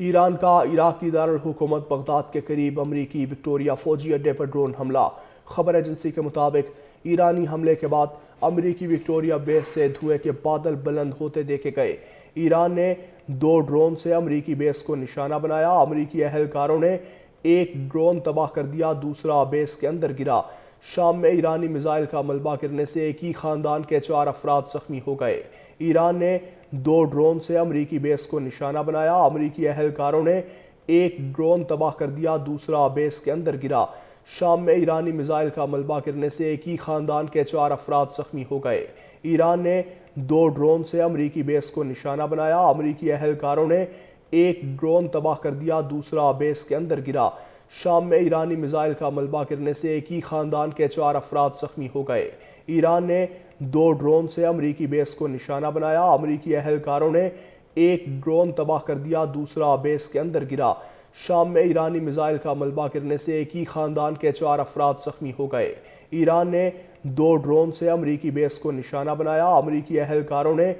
ایران کا عراقی دارالحکومت بغداد کے قریب امریکی وکٹوریہ فوجی اڈے پر ڈرون حملہ۔ خبر ایجنسی کے مطابق ایرانی حملے کے بعد امریکی وکٹوریہ بیس سے دھوئے کے بادل بلند ہوتے دیکھے گئے۔ ایران نے 2 ڈرون سے امریکی بیس کو نشانہ بنایا۔ امریکی اہلکاروں نے ایک ڈرون تباہ کر دیا، دوسرا بیس کے اندر گرا۔ شام میں ایرانی میزائل کا ملبہ گرنے سے ایک ہی خاندان کے 4 افراد زخمی ہو گئے۔ ایران نے 2 ڈرون سے امریکی بیس کو نشانہ بنایا۔ امریکی اہلکاروں نے ایک ڈرون تباہ کر دیا، دوسرا بیس کے اندر گرا۔ شام میں ایرانی میزائل کا ملبہ گرنے سے ایک ہی خاندان کے 4 افراد زخمی ہو گئے۔ ایران نے 2 ڈرون سے امریکی بیس کو نشانہ بنایا۔ امریکی اہلکاروں نے ایک ڈرون تباہ کر دیا، دوسرا بیس کے اندر گرا۔ شام میں ایرانی میزائل کا ملبہ گرنے سے ایک ہی خاندان کے 4 افراد زخمی ہو گئے۔ ایران نے 2 ڈرون سے امریکی بیس کو نشانہ بنایا۔ امریکی اہلکاروں نے ایک ڈرون تباہ کر دیا، دوسرا بیس کے اندر گرا۔ شام میں ایرانی میزائل کا ملبہ گرنے سے ایک ہی خاندان کے 4 افراد زخمی ہو گئے۔ ایران نے 2 ڈرون سے امریکی بیس کو نشانہ بنایا۔ امریکی اہلکاروں نے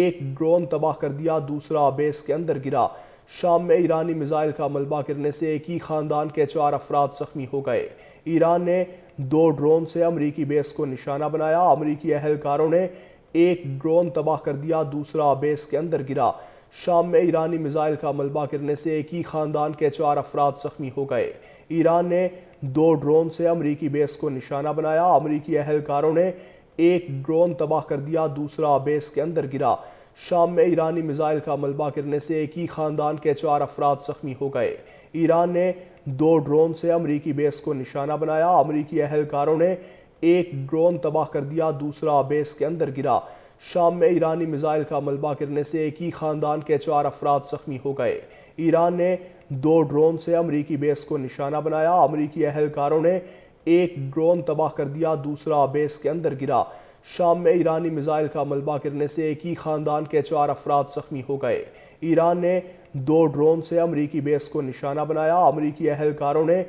ایک ڈرون تباہ کر دیا، دوسرا بیس کے اندر گرا۔ شام میں ایرانی میزائل کا ملبہ گرنے سے ایک ہی خاندان کے 4 افراد زخمی ہو گئے۔ ایران نے 2 ڈرون سے امریکی بیس کو نشانہ بنایا۔ امریکی اہلکاروں نے ایک ڈرون تباہ کر دیا، دوسرا بیس کے اندر گرا۔ شام میں ایرانی میزائل کا ملبہ گرنے سے ایک ہی خاندان کے 4 افراد زخمی ہو گئے۔ ایران نے 2 ڈرون سے امریکی بیس کو نشانہ بنایا۔ امریکی اہلکاروں نے ایک ڈرون تباہ کر دیا، دوسرا بیس کے اندر گرا۔ شام میں ایرانی میزائل کا ملبہ گرنے سے ایک ہی خاندان کے 4 افراد زخمی ہو گئے۔ ایران نے 2 ڈرون سے امریکی بیس کو نشانہ بنایا۔ امریکی اہلکاروں نے ایک ڈرون تباہ کر دیا، دوسرا بیس کے اندر گرا۔ شام میں ایرانی میزائل کا ملبہ گرنے سے ایک ہی خاندان کے 4 افراد زخمی ہو گئے۔ ایران نے 2 ڈرون سے امریکی بیس کو نشانہ بنایا۔ امریکی اہلکاروں نے ایک ڈرون تباہ کر دیا، دوسرا بیس کے اندر گرا۔ شام میں ایرانی میزائل کا ملبہ گرنے سے ایک ہی خاندان کے 4 افراد زخمی ہو گئے۔ ایران نے 2 ڈرون سے امریکی بیس کو نشانہ بنایا۔ امریکی اہلکاروں نے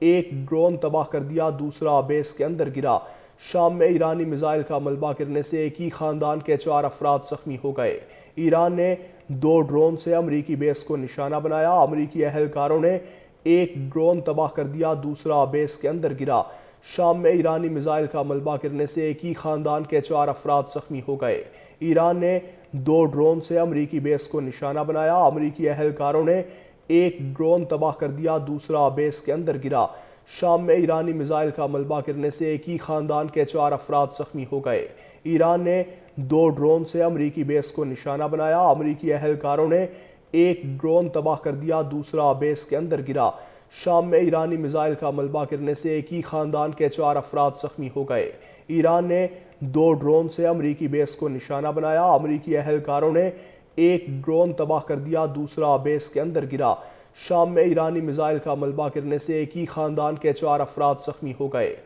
ایک ڈرون تباہ کر دیا، دوسرا بیس کے اندر گرا۔ شام میں ایرانی میزائل کا ملبہ گرنے سے ایک ہی خاندان کے 4 افراد زخمی ہو گئے۔ ایران نے 2 ڈرون سے امریکی بیس کو نشانہ بنایا۔ امریکی اہلکاروں نے ایک ڈرون تباہ کر دیا، دوسرا بیس کے اندر گرا۔ شام میں ایرانی میزائل کا ملبہ گرنے سے ایک ہی خاندان کے 4 افراد زخمی ہو گئے۔ ایران نے 2 ڈرون سے امریکی بیس کو نشانہ بنایا۔ امریکی اہلکاروں نے ایک ڈرون تباہ کر دیا، دوسرا بیس کے اندر گرا۔ شام میں ایرانی میزائل کا ملبہ گرنے سے ایک ہی خاندان کے 4 افراد زخمی ہو گئے۔ ایران نے 2 ڈرون سے امریکی بیس کو نشانہ بنایا۔ امریکی اہلکاروں نے ایک ڈرون تباہ کر دیا، دوسرا بیس کے اندر گرا۔ شام میں ایرانی میزائل کا ملبہ گرنے سے ایک ہی خاندان کے 4 افراد زخمی ہو گئے۔ ایران نے 2 ڈرون سے امریکی بیس کو نشانہ بنایا۔ امریکی اہلکاروں نے ایک ڈرون تباہ کر دیا، دوسرا بیس کے اندر گرا۔ شام میں ایرانی میزائل کا ملبہ گرنے سے ایک ہی خاندان کے 4 افراد زخمی ہو گئے۔